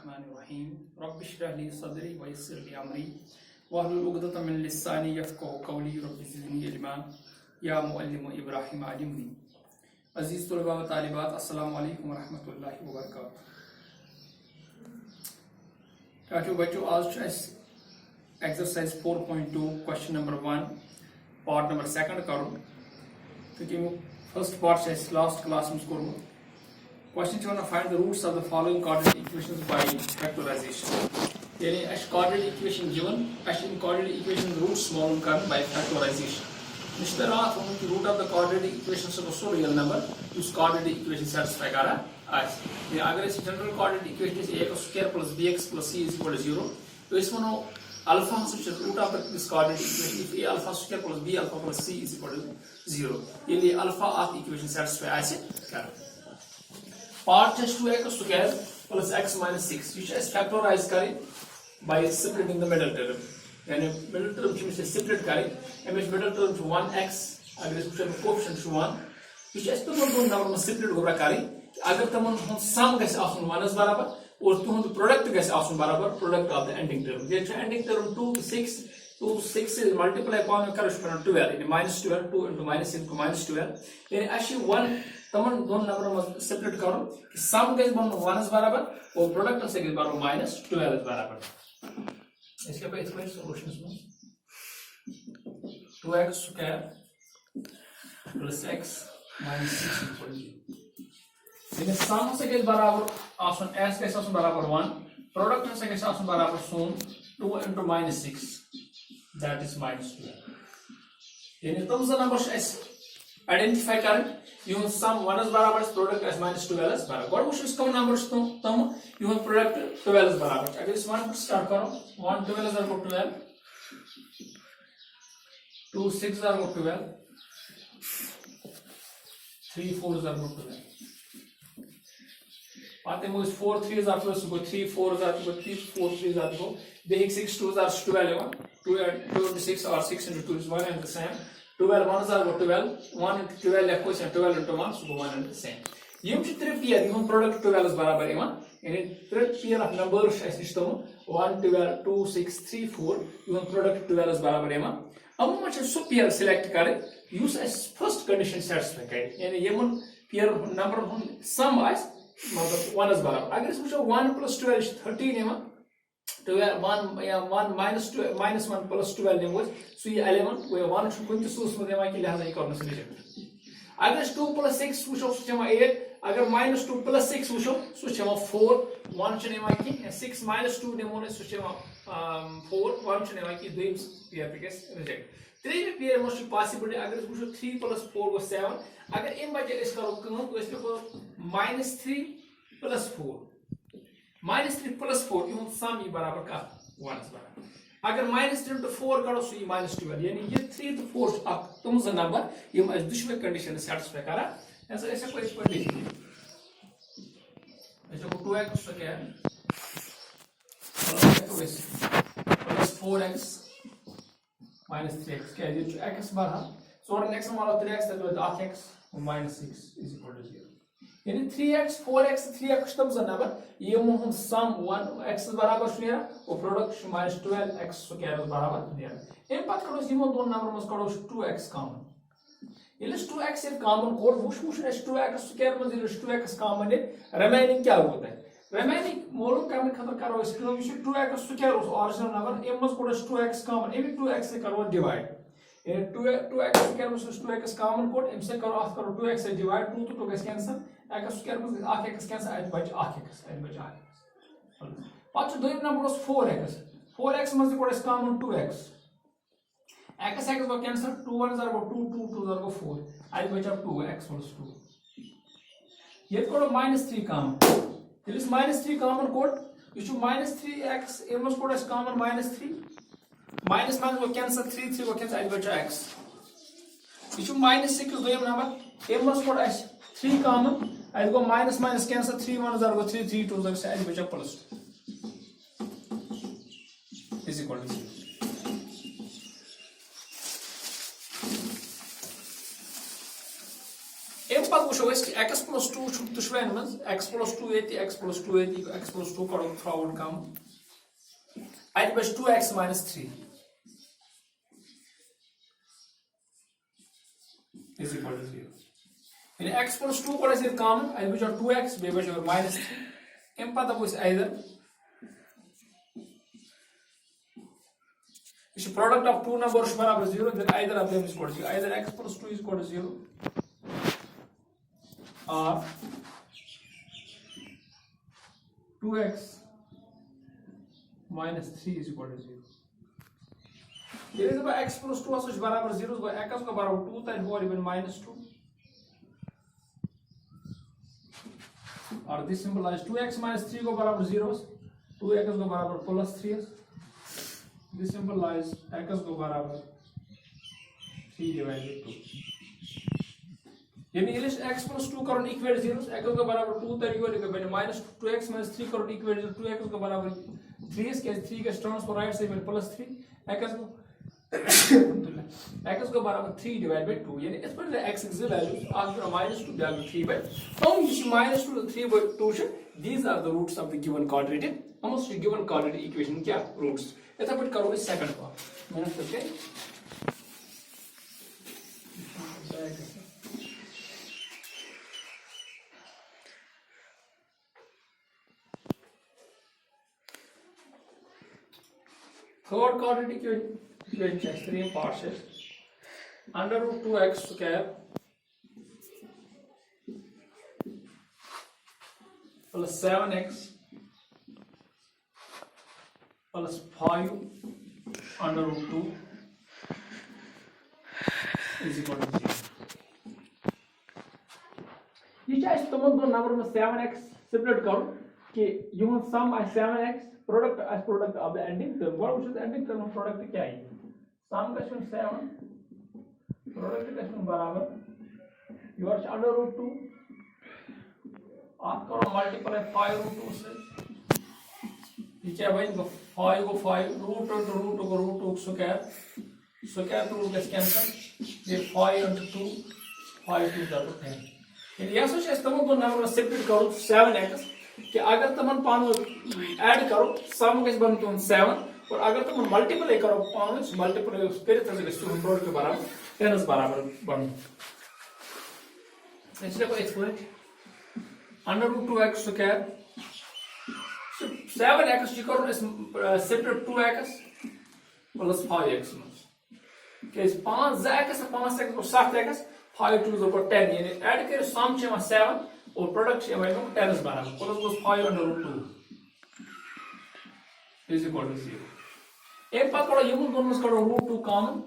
बिस्मिल्लाहिर्रहमानिर्रहीम रब्बि इश्रह ली सदरी व यस्सिर ली अमरी वहलुल उक़दतम मिन लिसानी यफ़क़हू क़ौली रब्बि ज़िदनी इल्मा या मुअल्लिम इब्राहीम अल्लिमनी। अज़ीज़ तलबा व तालिबात, अस्सलामु अलैकुम व रहमतुल्लाहि व बरकातुहू। बच्चों, आज exercise 4.2 question number 1 part number 2 करो। क्योंकि फर्स्ट पार्ट लास्ट क्लास में कोर्मुत। Question to find the roots of the following coordinate equations by factorization. यानी coordinate equation given, coordinate equation roots मालूम करना by factorization. इस तरह हम कि root of the coordinate equation से कोई real number उस coordinate equation satisfy करा आज। ये अगर इस general coordinate equation से a का square plus bx plus c is equal to 0, तो इसमें नो alpha से root of this coordinate equation if a alpha square plus b alpha plus c is equal to 0, ये लिए alpha of equation satisfy ऐसे करा। Part is 2x square plus x minus 6. You should factorize by splitting the middle term. यानी middle term से split करें, image middle term to 1x, अगर इसको coefficient to 1, you should तमन दोनों number में split गोबरा करें, अगर तमन हम sum कैसे आसन 1 बराबर और तुम product कैसे आसन बराबर product of the ending term. ये ending term 2 6 से multiply upon करो 12, यानी minus 12 2 into minus 6 to minus 12, यानी actually 1 तमन दोनों नंबर में सेपरेट करो कि सम गैस बन 1 बराबर और प्रोडक्ट से गैस बराबर minus 12 बराबर। इसके बाद इसमें सॉल्यूशंस में 2x square plus x minus 6 equal to 0। यानी सम से गैस बराबर आसन s गैस आसन बराबर 1, प्रोडक्ट से गैस आसन बराबर सोन 2 into minus 6, that is minus 12। यानी तुम से नंबर s आइडेंटिफाई करें यूं सम 1 is बराबर प्रोडक्ट s minus 12 is बराबर। और उस इसका नंबर तुम यूं प्रोडक्ट 12 is बराबर। अगर इस 1 पर स्टार्ट करो 1 12 is equal to 12, 2 6 is equal to 12, 3 4 is equal to 12। आते हैं 4 3 is equal to 3 4 is equal to 3 4 3 is equal to 6 2 is equal to 12, 2 into 6 or 6 into 2 is 1 and the same। 12 1 is equal to 12, 1 into 12 equation 12 into 1 so 1 and the same। ये मुझे three pair ये product 12 is बराबर है यानी three pair of numbers ऐसे निश्चित 1 12 2 6 3 4 ये product 12 is बराबर है अब मुझे सो पेयर सिलेक्ट करें use as first condition satisfy करें यानी ये मन पेयर नंबर हम सम आइस मतलब 1 is बराबर। अगर इस मुझे 1 plus 12 is 13 है 1 minus 2 minus 1 plus 12 ने वो सो ये 11 वो 1 शुरू कुछ सोच में देवा कि लिहाजा ये करना से रिजेक्ट। अगर 2 plus 6 वो सो चमा 8, अगर minus 2 plus 6 वो सो चमा 4, 1 चने वाई कि 6 minus 2 ने मोने सो चमा 4, 1 चने वाई कि दो पेयर पे case reject. Three pair most possible अगर वो 3 plus 4 वो 7, अगर इन बजे इस करो कम तो इसको minus 3 plus 4 minus 3 plus 4 यूं सम ये बराबर का 1 is बराबर। अगर minus 3 to 4 करो सो ये minus 12 यानी ये 3 to 4 अब तुम से नंबर ये इस दूसरे कंडीशन सेटिस्फाई करा ऐसा ऐसा कोई इसको देखिए ऐसा को 2x square plus 4x minus 3x क्या है ये x बार सो और नेक्स्ट हमारा 3x तो 8x minus 6 is equal to 0 यानी 3x 4x 3x तब नंबर ये हम सम 1x बराबर शुनिया और प्रोडक्ट minus 12x स्क्वायर बराबर नियर इन बात करो इमो दोन नंबर में करो 2x कॉमन इलिस 2x एक common code whoosh 2x square में 2x कॉमन है रिमेनिंग क्या होता है रिमेनिंग मालूम करने खातिर करो इस 2x square original number M में code 2x common M 2x से करो डिवाइड 2x स्क्वायर में 2x कॉमन कोड एम से करो करो 2x से divide 2 to 2 gas cancel x square में 8x कैंसिल आज बच 8x पांच दो नंबर 4x में कोड कॉमन 2x x को कैंसिल 2 1 0 2 2 2 0 4 आज बचा 2x plus 2 ये कोड -3 कॉमन दिस -3 कॉमन कोड यू शू -3x एम में कोड कॉमन -3 minus को कैंसिल 3 3 को कैंसिल आज बचा x यू शू -6 दो नंबर एम में कोड 3 कॉमन आज को minus कैंसिल 3 1 0 3 3 2 0 से आज बचा +2 is equal to 0। एम पर वुशो x plus 2 दुश्मन मज x plus 2 ये x plus 2 ये x plus 2 करो थ्रोआउट कम अत बच 2x minus 3 is equal to 0 यानी x plus 2 करो इसे कॉमन अत बच 2x बे बच minus 3 इन पता बस either इस product of two numbers बराबर 0 then either of them is equal to 0 either x plus 2 is equal to 0 or 2x minus 3 is equal to 0 ये जब x plus 2 असुच बराबर 0 गो x को बराबर 2 तन हो इवन minus 2 और this symbolize 2x minus 3 को बराबर 0 2x को बराबर plus 3 this symbolize x को बराबर 3 divided 2 यानी इलिश x plus 2 करो इक्वेट 0 x को बराबर 2 तरी हो लेके बने minus 2x minus 3 करो इक्वेट 0 2x को बराबर 3 के 3 के ट्रांसफर राइट से बने plus 3 x को बराबर 3 divided by 2 यानी इस पर x की वैल्यू आज minus 2 वैल्यू 3 by हम इस minus 2 3 by 2 these are the roots of the given quadratic almost given quadratic equation क्या roots इतना पट करो इस सेकंड पार्ट मैंने करके third quadratic equation checks three parts है under root 2x square plus 7x plus 5 under root 2 is equal to 0 ये चाहे तमन दो नंबर में 7x सेपरेट करो कि यूं सम है 7x product as product of the ending term what is the ending term of product क्या है sum का 7 प्रोडक्ट का बराबर योर under root 2 आप करो मल्टीप्लाई 5 root 2 से ये क्या भाई 5 को 5 रूट into रूट को रूट 2 स्क्वायर स्क्वायर रूट का कैंसिल ये 5 into 2 5 2 10 यानी यह सोच इस्तेमाल को नंबर सेपरेट करो 7x कि अगर तुम पानो ऐड करो सम के बन तुम 7 और अगर तुम मल्टीप्लाई करो पानो मल्टीप्लाई करे तो तुम प्रोडक्ट के बराबर 10 बराबर बन इसलिए को explain under root 2x square 7x you करो separate 2x plus 5x के 5x 5x और 7x 5 to the 10 यानी ऐड करे सम छ 7 और प्रोडक्ट छ 10 बराबर plus 5 under root 2 is equal to 0 एक बात करो ये दोनों में करो root 2 कॉमन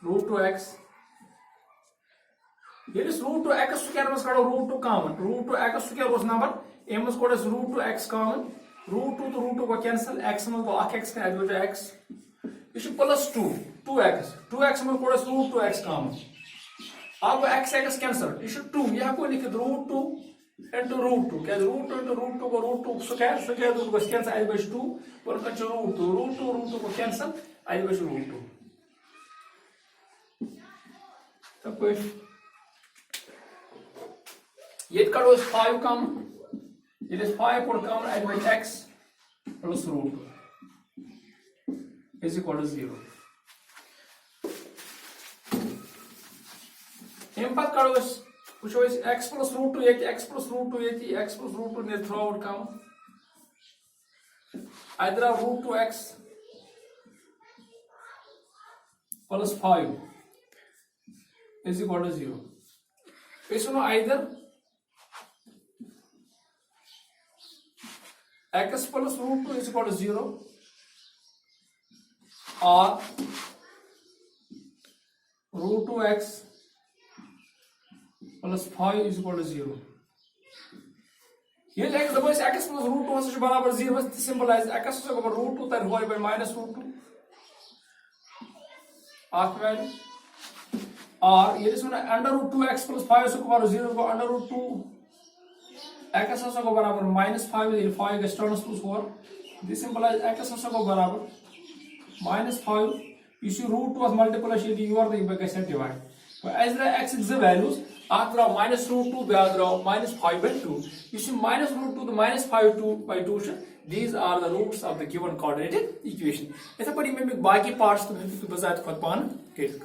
root 2x ये इस root 2x स्क्वायर में करो root 2 common root 2x square was number m is called as root 2x common root 2 तो root 2 को कैंसिल x में को x का एड हो जाए x इस प्लस 2 2x में called as root 2x common अब x कैंसिल इस 2 यहां को लिख root 2 into root 2 क्या root 2 into root 2 को root 2 स्क्वायर रूट को कैंसिल आई बच 2 और कच root 2 को कैंसिल आई बच root 2 तब कोई ये करो 5 कम it is 5 for common I by x plus root 2 is equal to 0 impact करो which is x plus root 2 x plus root 2 x plus root 2 near throughout come either root 2x plus 5 is equal to 0 इसमें either x plus root 2 is equal to 0 or root 2x plus 5 is equal to 0 ये x double x plus root 2 से बराबर 0 symbolize x से बराबर root 2 तर होय by minus root 2 आठ value और ये इसमें under root 2x plus 5 से बराबर 0 को under root 2 x को बराबर minus 5 is 5 gets turns to 4 this implies x को बराबर minus 5 you see root 2 as multiplication you are the divide as the x is the values अख द्राव -√2 back द्राव -5/2 इस -√2 तो -5/2 these are the roots of the given quadratic equation इथे पड़ी में बाकी parts तो बजात खुद पान कर